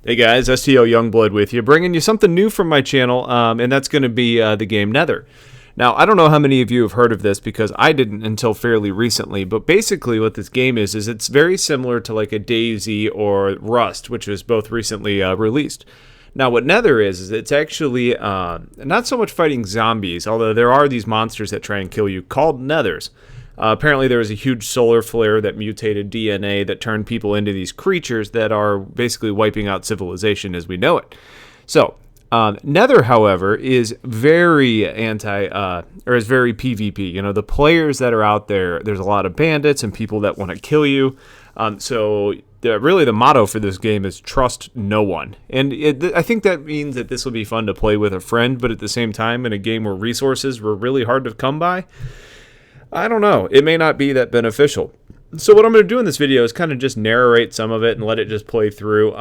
Hey guys, STLYoungblood with you, bringing you something new from my channel, and that's going to be the game Nether. Now, I don't know how many of you have heard of this because I didn't until fairly recently, but basically what this game is it's very similar to like a DayZ or Rust, which was both recently released. Now, what Nether is it's actually not so much fighting zombies, although there are these monsters that try and kill you called Nethers. Apparently there was a huge solar flare that mutated DNA that turned people into these creatures that are basically wiping out civilization as we know it. So, Nether, however, is very is very PvP. You know, the players that are out there, there's a lot of bandits and people that want to kill you. Really the motto for this game is trust no one. And I think that means that this will be fun to play with a friend, but at the same time, in a game where resources were really hard to come by, I don't know. It may not be that beneficial. So what I'm going to do in this video is kind of just narrate some of it and let it just play through.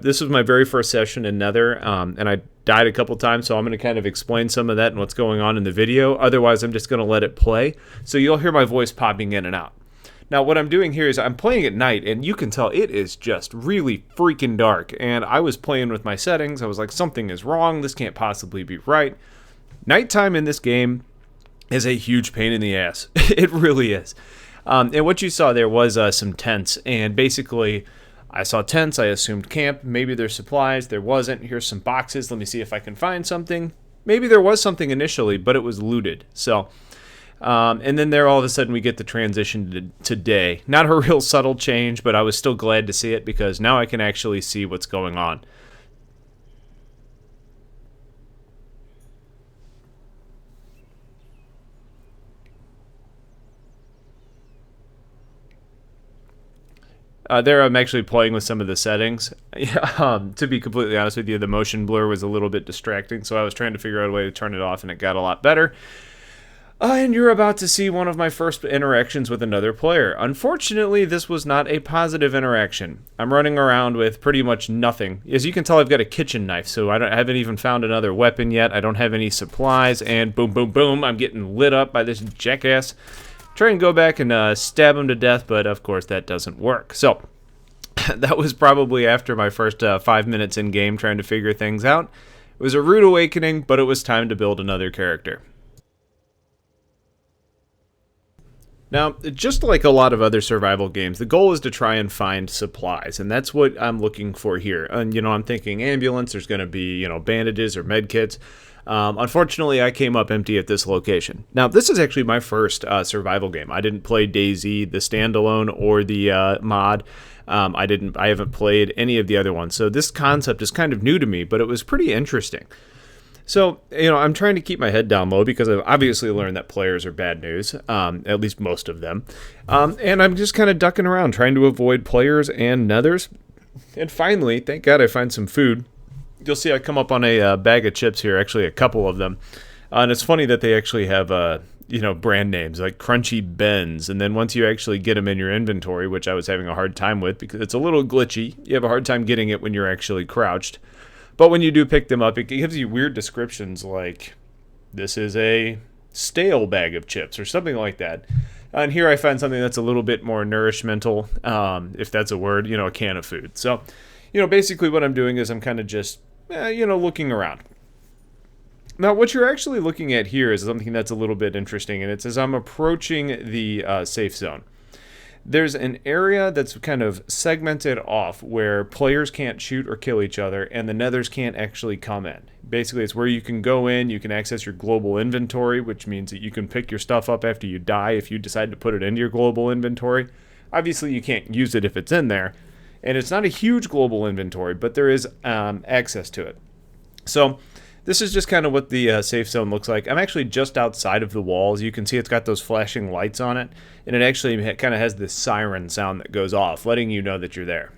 This was my very first session in Nether, and I died a couple times, so I'm going to kind of explain some of that and what's going on in the video. Otherwise, I'm just going to let it play, so you'll hear my voice popping in and out. Now, what I'm doing here is I'm playing at night, and you can tell it is just really freaking dark. And I was playing with my settings. I was like, something is wrong. This can't possibly be right. Nighttime in this game is a huge pain in the ass. It really is. And what you saw there was some tents, and basically I saw tents, I assumed camp, maybe there's supplies, there wasn't. Here's some boxes, let me see if I can find something. Maybe there was something initially, but it was looted. So, and then there all of a sudden we get the transition to day. Not a real subtle change, but I was still glad to see it because now I can actually see what's going on. There I'm actually playing with some of the settings. To be completely honest with you, the motion blur was a little bit distracting, so I was trying to figure out a way to turn it off, and it got a lot better. And you're about to see one of my first interactions with another player. Unfortunately, this was not a positive interaction. I'm running around with pretty much nothing. As you can tell, I've got a kitchen knife, so I haven't even found another weapon yet. I don't have any supplies, and boom, boom, boom, I'm getting lit up by this jackass. Try and go back and stab him to death, but of course that doesn't work. So that was probably after my first 5 minutes in game trying to figure things out. It was a rude awakening, but it was time to build another character. Now, just like a lot of other survival games, the goal is to try and find supplies, and that's what I'm looking for here. And, you know, I'm thinking ambulance, there's going to be, you know, bandages or med kits. Unfortunately, I came up empty at this location. Now, this is actually my first survival game. I didn't play DayZ, the standalone, or the mod. I haven't played any of the other ones, so this concept is kind of new to me, but it was pretty interesting. So, you know, I'm trying to keep my head down low because I've obviously learned that players are bad news, at least most of them. And I'm just kind of ducking around, trying to avoid players and nethers. And finally, thank God I find some food. You'll see I come up on a bag of chips here, actually a couple of them. And it's funny that they actually have, you know, brand names like Crunchy Bens. And then once you actually get them in your inventory, which I was having a hard time with because it's a little glitchy, you have a hard time getting it when you're actually crouched. But when you do pick them up, it gives you weird descriptions like, this is a stale bag of chips or something like that. And here I find something that's a little bit more nourishmental, if that's a word, you know, a can of food. So, you know, basically what I'm doing is I'm kind of just, you know, looking around. Now, what you're actually looking at here is something that's a little bit interesting, and it's as I'm approaching the safe zone. There's an area that's kind of segmented off where players can't shoot or kill each other, and the nethers can't actually come in. Basically, it's where you can go in, you can access your global inventory, which means that you can pick your stuff up after you die if you decide to put it into your global inventory. Obviously, you can't use it if it's in there, and it's not a huge global inventory, but there is access to it. So this is just kind of what the safe zone looks like. I'm actually just outside of the walls. You can see it's got those flashing lights on it, and it actually kind of has this siren sound that goes off, letting you know that you're there.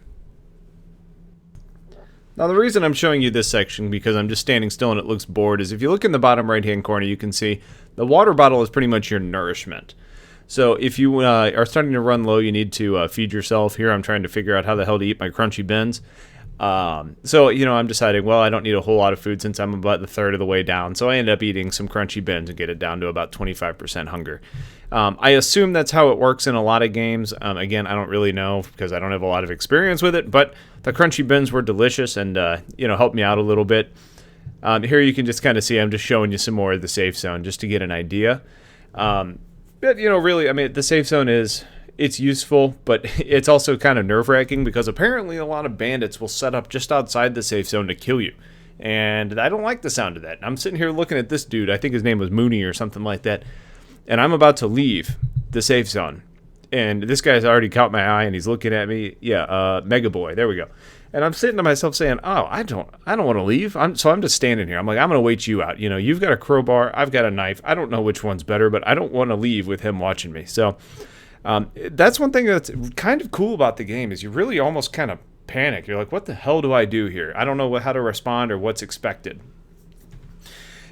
Now, the reason I'm showing you this section, because I'm just standing still and it looks bored, is if you look in the bottom right-hand corner, you can see the water bottle is pretty much your nourishment. So if you are starting to run low, you need to feed yourself. Here I'm trying to figure out how the hell to eat my Crunchy Bens. So, I'm deciding, well, I don't need a whole lot of food since I'm about the third of the way down. So I end up eating some crunchy bins and get it down to about 25% hunger. I assume that's how it works in a lot of games. Again, I don't really know because I don't have a lot of experience with it, but the crunchy bins were delicious and, helped me out a little bit. Here you can just kind of see, I'm just showing you some more of the safe zone just to get an idea. But, really, I mean, the safe zone it's useful, but it's also kind of nerve-wracking because apparently a lot of bandits will set up just outside the safe zone to kill you. And I don't like the sound of that. I'm sitting here looking at this dude. I think his name was Mooney or something like that. And I'm about to leave the safe zone. And this guy's already caught my eye and he's looking at me. Yeah, Mega Boy. There we go. And I'm sitting to myself saying, oh, I don't want to leave. So I'm just standing here. I'm like, I'm going to wait you out. You've got a crowbar. I've got a knife. I don't know which one's better, but I don't want to leave with him watching me. So that's one thing that's kind of cool about the game is you really almost kind of panic. You're like, what the hell do I do here? I don't know how to respond or what's expected.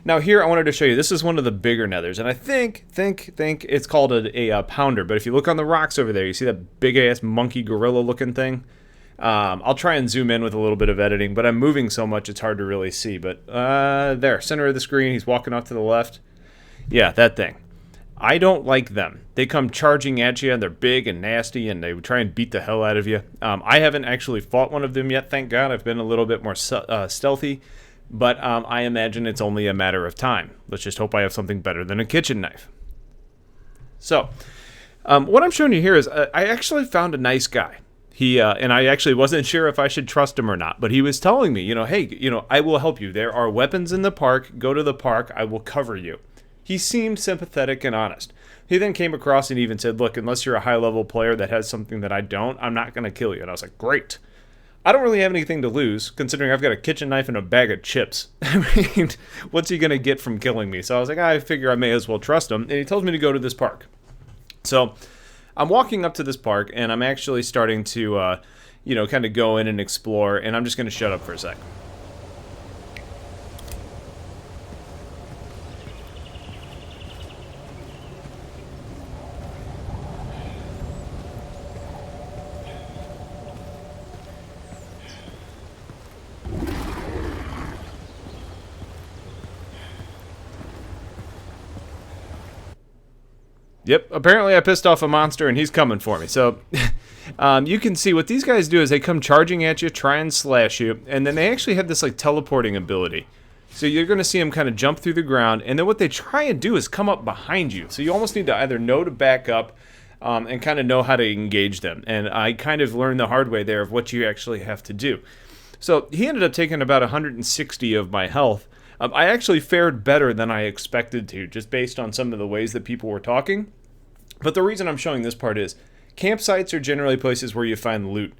Now here I wanted to show you, this is one of the bigger nethers, and I think it's called a pounder, but if you look on the rocks over there, you see that big-ass monkey gorilla looking thing? I'll try and zoom in with a little bit of editing, but I'm moving so much it's hard to really see. But there, center of the screen, he's walking off to the left. Yeah, that thing. I don't like them. They come charging at you, and they're big and nasty, and they try and beat the hell out of you. I haven't actually fought one of them yet, thank God. I've been a little bit more stealthy, but I imagine it's only a matter of time. Let's just hope I have something better than a kitchen knife. So, what I'm showing you here is I actually found a nice guy. He and I actually wasn't sure if I should trust him or not, but he was telling me, hey, I will help you. There are weapons in the park. Go to the park. I will cover you. He seemed sympathetic and honest. He then came across and even said, look, unless you're a high-level player that has something that I don't, I'm not going to kill you. And I was like, great. I don't really have anything to lose, considering I've got a kitchen knife and a bag of chips. I mean, what's he going to get from killing me? So I was like, I figure I may as well trust him. And he tells me to go to this park. So I'm walking up to this park, and I'm actually starting to, kind of go in and explore. And I'm just going to shut up for a sec. Yep, apparently I pissed off a monster and he's coming for me. So you can see what these guys do is they come charging at you, try and slash you, and then they actually have this like teleporting ability. So you're going to see them kind of jump through the ground, and then what they try and do is come up behind you. So you almost need to either know to back up and kind of know how to engage them. And I kind of learned the hard way there of what you actually have to do. So he ended up taking about 160 of my health. I actually fared better than I expected to, just based on some of the ways that people were talking. But the reason I'm showing this part is campsites are generally places where you find loot.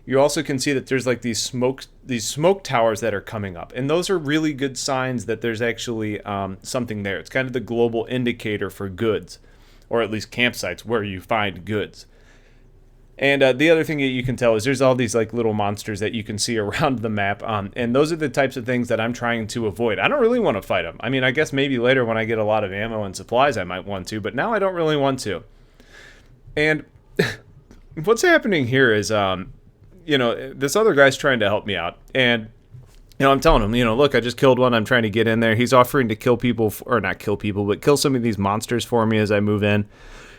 You also can see that there's like these smoke towers that are coming up, and those are really good signs that there's actually something there. It's kind of the global indicator for goods, or at least campsites where you find goods. And the other thing that you can tell is there's all these like little monsters that you can see around the map, and those are the types of things that I'm trying to avoid. I don't really want to fight them. I mean, I guess maybe later when I get a lot of ammo and supplies I might want to, but now I don't really want to. And what's happening here is, this other guy's trying to help me out, and I'm telling him, look, I just killed one. I'm trying to get in there. He's offering to kill people, or not kill people, but kill some of these monsters for me as I move in.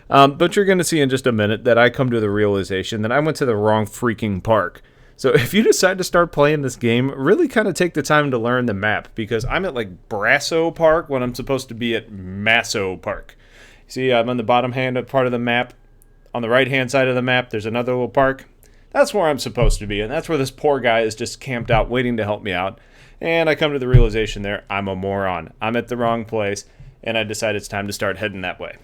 But you're going to see in just a minute that I come to the realization that I went to the wrong freaking park. So if you decide to start playing this game, really kind of take the time to learn the map, because I'm at like Brasso Park when I'm supposed to be at Masso Park. See, I'm on the bottom hand part of the map. On the right-hand side of the map, there's another little park. That's where I'm supposed to be, and that's where this poor guy is just camped out waiting to help me out. And I come to the realization there, I'm a moron. I'm at the wrong place, and I decide it's time to start heading that way.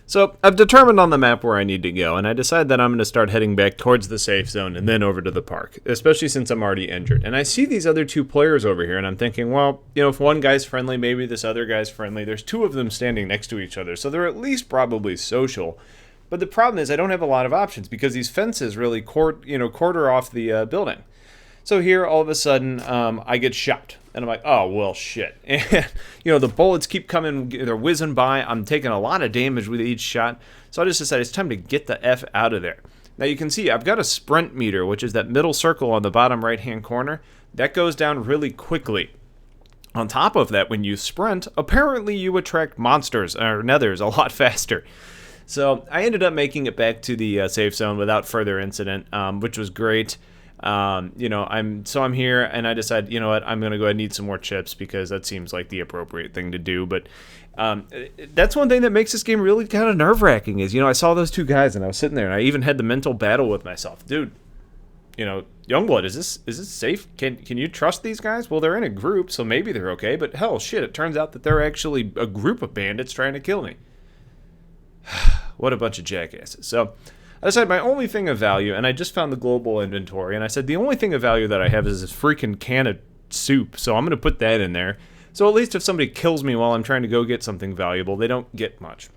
So I've determined on the map where I need to go, and I decide that I'm going to start heading back towards the safe zone and then over to the park, especially since I'm already injured. And I see these other two players over here, and I'm thinking, well, if one guy's friendly, maybe this other guy's friendly. There's two of them standing next to each other, so they're at least probably social. But the problem is I don't have a lot of options because these fences really quarter off the building. So here, all of a sudden, I get shot. And I'm like, oh, well, shit. And, you know, the bullets keep coming, they're whizzing by. I'm taking a lot of damage with each shot. So I just decided it's time to get the F out of there. Now you can see I've got a sprint meter, which is that middle circle on the bottom right-hand corner. That goes down really quickly. On top of that, when you sprint, apparently you attract monsters or nethers a lot faster. So I ended up making it back to the safe zone without further incident, which was great. You know, I'm here, and I decided, you know what, I'm gonna go ahead and need some more chips because that seems like the appropriate thing to do. But that's one thing that makes this game really kind of nerve-wracking is, you know, I saw those two guys and I was sitting there and I even had the mental battle with myself, dude. You know, Youngblood, is this safe? Can you trust these guys? Well, they're in a group, so maybe they're okay. But hell, shit, it turns out that they're actually a group of bandits trying to kill me. What a bunch of jackasses. So I decided my only thing of value, and I just found the global inventory, and I said the only thing of value that I have is this freaking can of soup, so I'm going to put that in there. So at least if somebody kills me while I'm trying to go get something valuable, they don't get much.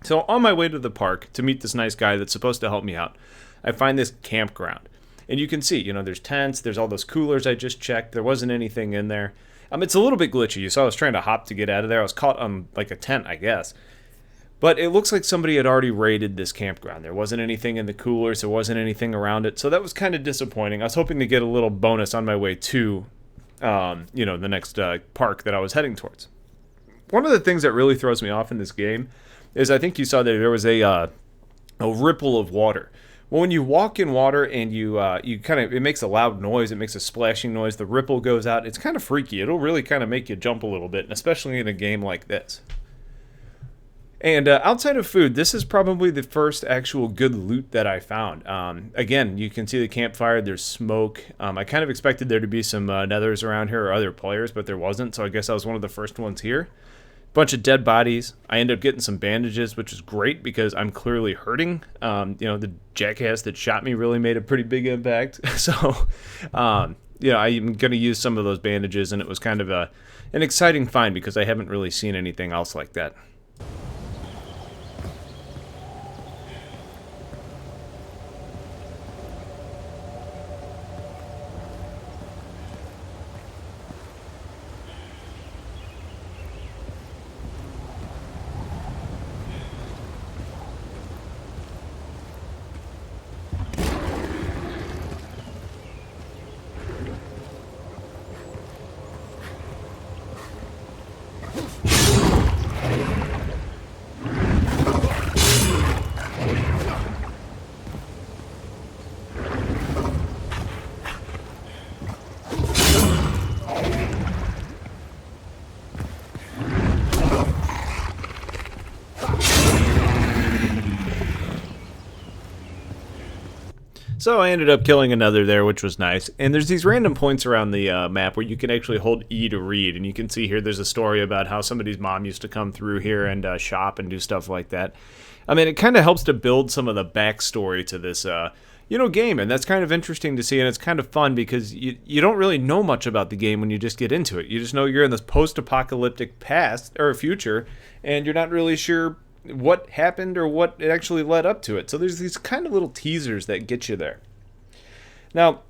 So on my way to the park to meet this nice guy that's supposed to help me out, I find this campground. And you can see, you know, there's tents, there's all those coolers I just checked, there wasn't anything in there. It's a little bit glitchy. You saw I was trying to hop to get out of there. I was caught on like a tent, I guess. But it looks like somebody had already raided this campground. There wasn't anything in the coolers. There wasn't anything around it. So that was kind of disappointing. I was hoping to get a little bonus on my way to, you know, the next park that I was heading towards. One of the things that really throws me off in this game is I think you saw that there was a ripple of water. Well, when you walk in water and you kind of, it makes a loud noise. It makes a splashing noise. The ripple goes out. It's kind of freaky. It'll really kind of make you jump a little bit, especially in a game like this. And outside of food, this is probably the first actual good loot that I found. Again, you can see the campfire. There's smoke. I kind of expected there to be some nethers around here or other players, but there wasn't. So I guess I was one of the first ones here. Bunch of dead bodies. I ended up getting some bandages, which is great because I'm clearly hurting. You know, the jackass that shot me really made a pretty big impact. So, yeah, I'm going to use some of those bandages, and it was kind of an exciting find because I haven't really seen anything else like that. So I ended up killing another there, which was nice. And there's these random points around the map where you can actually hold E to read. And you can see here there's a story about how somebody's mom used to come through here and shop and do stuff like that. I mean, it kind of helps to build some of the backstory to this, you know, game. And that's kind of interesting to see. And it's kind of fun because you don't really know much about the game when you just get into it. You just know you're in this post-apocalyptic past or future, and you're not really sure what happened or what it actually led up to it. So there's these kind of little teasers that get you there. Now,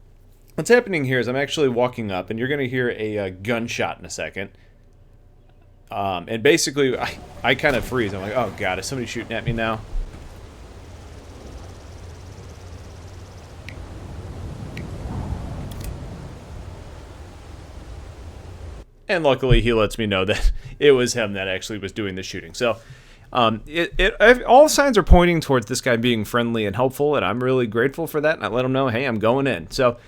what's happening here is I'm actually walking up, and you're going to hear a gunshot in a second. And basically, I kind of freeze. I'm like, oh god, is somebody shooting at me now? And luckily, he lets me know that it was him that actually was doing the shooting. So, all signs are pointing towards this guy being friendly and helpful, and I'm really grateful for that. And I let him know, hey, I'm going in. So,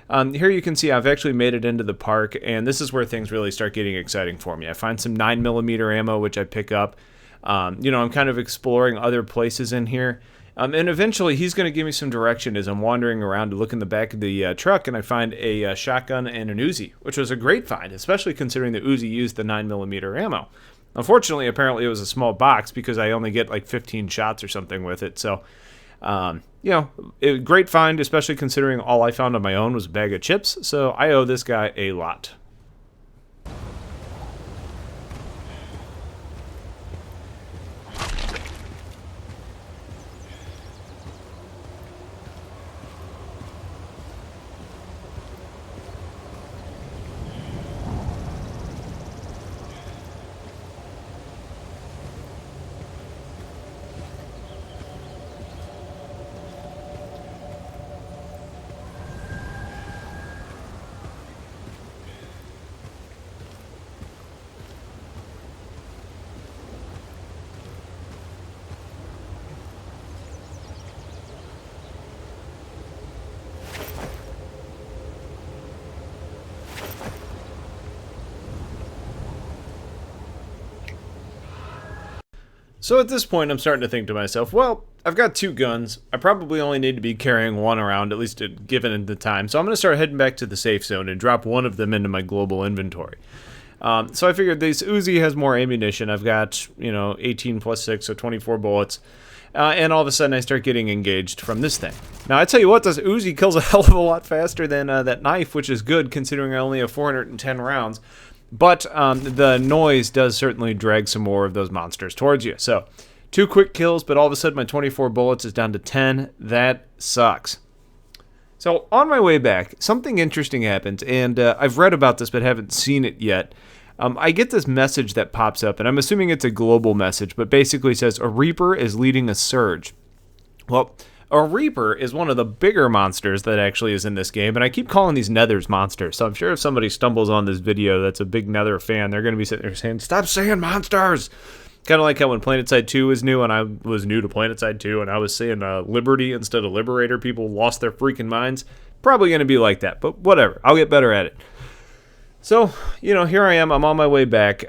here you can see I've actually made it into the park, and this is where things really start getting exciting for me. I find some 9mm ammo, which I pick up. You know, I'm kind of exploring other places in here. And eventually, he's going to give me some direction as I'm wandering around to look in the back of the truck, and I find a shotgun and an Uzi, which was a great find, especially considering the Uzi used the 9mm ammo. Unfortunately, apparently it was a small box because I only get like 15 shots or something with it. So, you know, great find, especially considering all I found on my own was a bag of chips. So I owe this guy a lot. So at this point, I'm starting to think to myself, well, I've got 2 guns. I probably only need to be carrying 1 around, at least given the time. So I'm going to start heading back to the safe zone and drop 1 of them into my global inventory. So I figured this Uzi has more ammunition. I've got, 18 plus 6, so 24 bullets. And all of a sudden I start getting engaged from this thing. Now I tell you what, this Uzi kills a hell of a lot faster than that knife, which is good considering I only have 410 rounds. But the noise does certainly drag some more of those monsters towards you. So 2 quick kills, but all of a sudden my 24 bullets is down to 10. That sucks. So on my way back, something interesting happened, and I've read about this but haven't seen it yet. I get this message that pops up, and I'm assuming it's a global message, but basically says, a Reaper is leading a surge. Well, a Reaper is one of the bigger monsters that actually is in this game, and I keep calling these Nethers monsters, so I'm sure if somebody stumbles on this video that's a big Nether fan, they're going to be sitting there saying, stop saying monsters! Kind of like how when PlanetSide 2 was new, and I was new to PlanetSide 2, and I was saying Liberty instead of Liberator, people lost their freaking minds. Probably going to be like that, but whatever. I'll get better at it. So, here I am. I'm on my way back,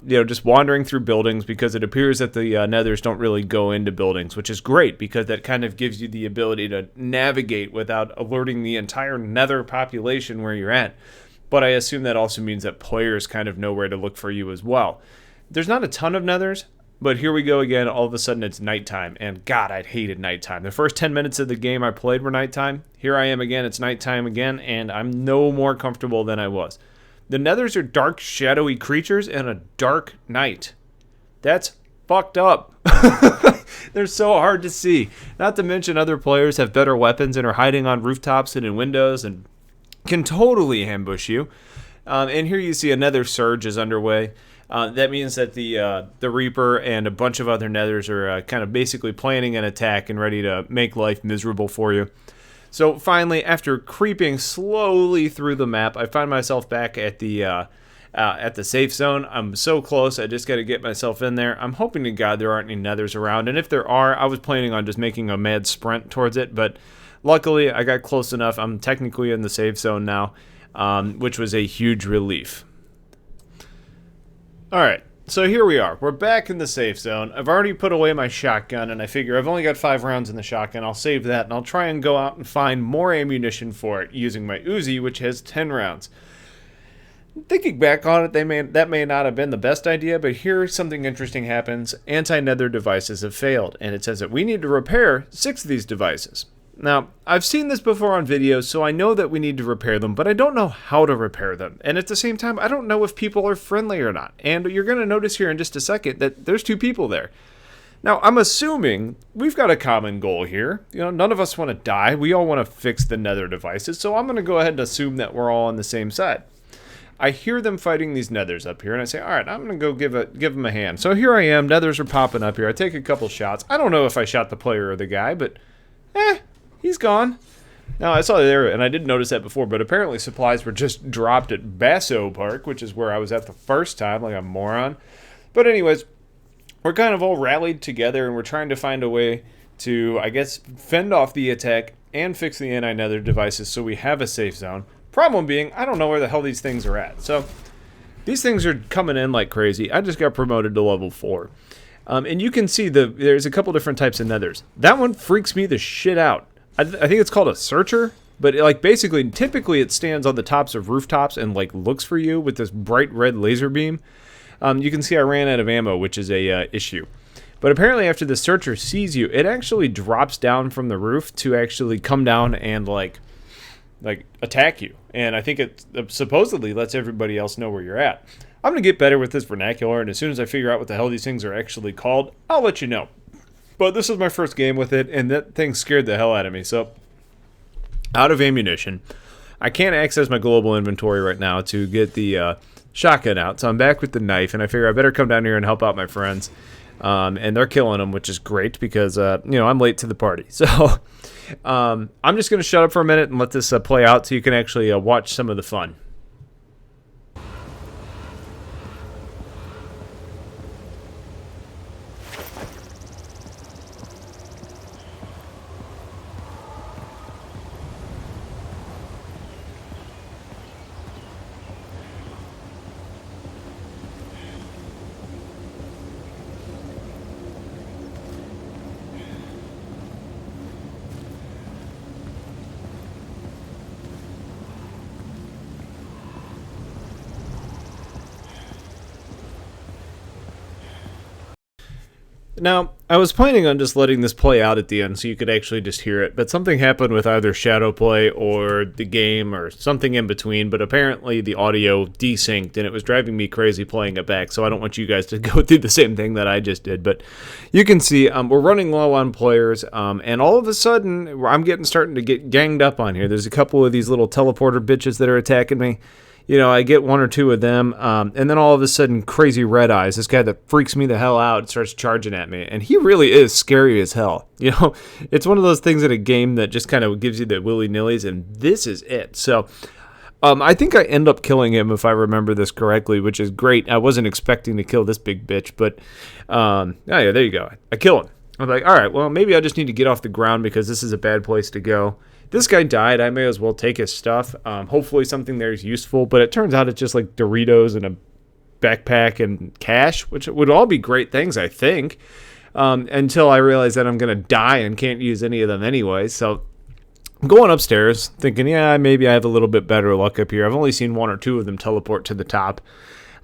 just wandering through buildings because it appears that the Nethers don't really go into buildings, which is great because that kind of gives you the ability to navigate without alerting the entire Nether population where you're at. But I assume that also means that players kind of know where to look for you as well. There's not a ton of Nethers, but here we go again. All of a sudden it's nighttime, and God, I'd hated nighttime. The first 10 minutes of the game I played were nighttime. Here I am again. It's nighttime again, and I'm no more comfortable than I was. The Nethers are dark, shadowy creatures in a dark night. That's fucked up. They're so hard to see. Not to mention other players have better weapons and are hiding on rooftops and in windows and can totally ambush you. And here you see a Nether surge is underway. That means that the Reaper and a bunch of other Nethers are kind of basically planning an attack and ready to make life miserable for you. So finally, after creeping slowly through the map, I find myself back at the safe zone. I'm so close, I just got to get myself in there. I'm hoping to God there aren't any Nethers around, and if there are, I was planning on just making a mad sprint towards it, but luckily I got close enough. I'm technically in the safe zone now, which was a huge relief. Alright. So here we are. We're back in the safe zone. I've already put away my shotgun, and I figure I've only got 5 rounds in the shotgun. I'll save that, and I'll try and go out and find more ammunition for it using my Uzi, which has 10 rounds. Thinking back on it, that may not have been the best idea, but here something interesting happens. Anti-Nether devices have failed, and it says that we need to repair 6 of these devices. Now, I've seen this before on videos, so I know that we need to repair them, but I don't know how to repair them. And at the same time, I don't know if people are friendly or not. And you're going to notice here in just a second that there's 2 people there. Now, I'm assuming we've got a common goal here. None of us want to die. We all want to fix the Nether devices, so I'm going to go ahead and assume that we're all on the same side. I hear them fighting these Nethers up here, and I say, all right, I'm going to go give them a hand. So here I am. Nethers are popping up here. I take a couple shots. I don't know if I shot the player or the guy, but he's gone. Now, I saw there, and I didn't notice that before, but apparently supplies were just dropped at Basso Park, which is where I was at the first time, like a moron. But anyways, we're kind of all rallied together, and we're trying to find a way to, I guess, fend off the attack and fix the anti-Nether devices so we have a safe zone. Problem being, I don't know where the hell these things are at. So, these things are coming in like crazy. I just got promoted to level 4. And you can see there's a couple different types of Nethers. That one freaks me the shit out. I think it's called a searcher, but typically it stands on the tops of rooftops and looks for you with this bright red laser beam. You can see I ran out of ammo, which is a issue. But apparently after the searcher sees you, it actually drops down from the roof to actually come down and attack you. And I think it supposedly lets everybody else know where you're at. I'm going to get better with this vernacular, and as soon as I figure out what the hell these things are actually called, I'll let you know. But this is my first game with it, and that thing scared the hell out of me. So, out of ammunition. I can't access my global inventory right now to get the shotgun out, so I'm back with the knife, and I figure I better come down here and help out my friends. And they're killing them, which is great, because, I'm late to the party. So, I'm just going to shut up for a minute and let this play out so you can actually watch some of the fun. Now, I was planning on just letting this play out at the end so you could actually just hear it, but something happened with either shadow play or the game or something in between, but apparently the audio desynced and it was driving me crazy playing it back, so I don't want you guys to go through the same thing that I just did. But you can see we're running low on players, and all of a sudden I'm starting to get ganged up on here. There's a couple of these little teleporter bitches that are attacking me. You know, I get one or two of them, and then all of a sudden, Crazy Red Eyes, this guy that freaks me the hell out, starts charging at me. And he really is scary as hell. You know, it's one of those things in a game that just kind of gives you the willy-nillys, and this is it. So, I think I end up killing him, if I remember this correctly, which is great. I wasn't expecting to kill this big bitch, but, oh yeah, there you go. I kill him. I'm like, all right, well, maybe I just need to get off the ground because this is a bad place to go. This guy died. I may as well take his stuff. Hopefully something there is useful, but it turns out it's just like Doritos and a backpack and cash, which would all be great things, I think, until I realize that I'm going to die and can't use any of them anyway. So I'm going upstairs thinking, yeah, maybe I have a little bit better luck up here. I've only seen one or two of them teleport to the top.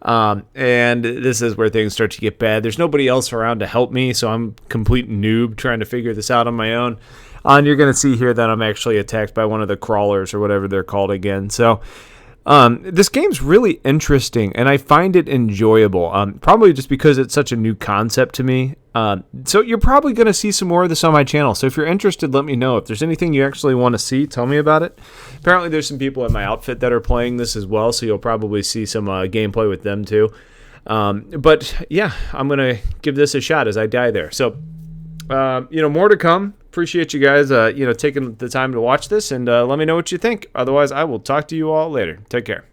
And this is where things start to get bad. There's nobody else around to help me, so I'm a complete noob trying to figure this out on my own. And you're going to see here that I'm actually attacked by one of the crawlers or whatever they're called again. So this game's really interesting, and I find it enjoyable, probably just because it's such a new concept to me. So you're probably going to see some more of this on my channel. So if you're interested, let me know. If there's anything you actually want to see, tell me about it. Apparently there's some people in my outfit that are playing this as well, so you'll probably see some gameplay with them too. But yeah, I'm going to give this a shot as I die there. So, more to come. Appreciate you guys, taking the time to watch this, and let me know what you think. Otherwise, I will talk to you all later. Take care.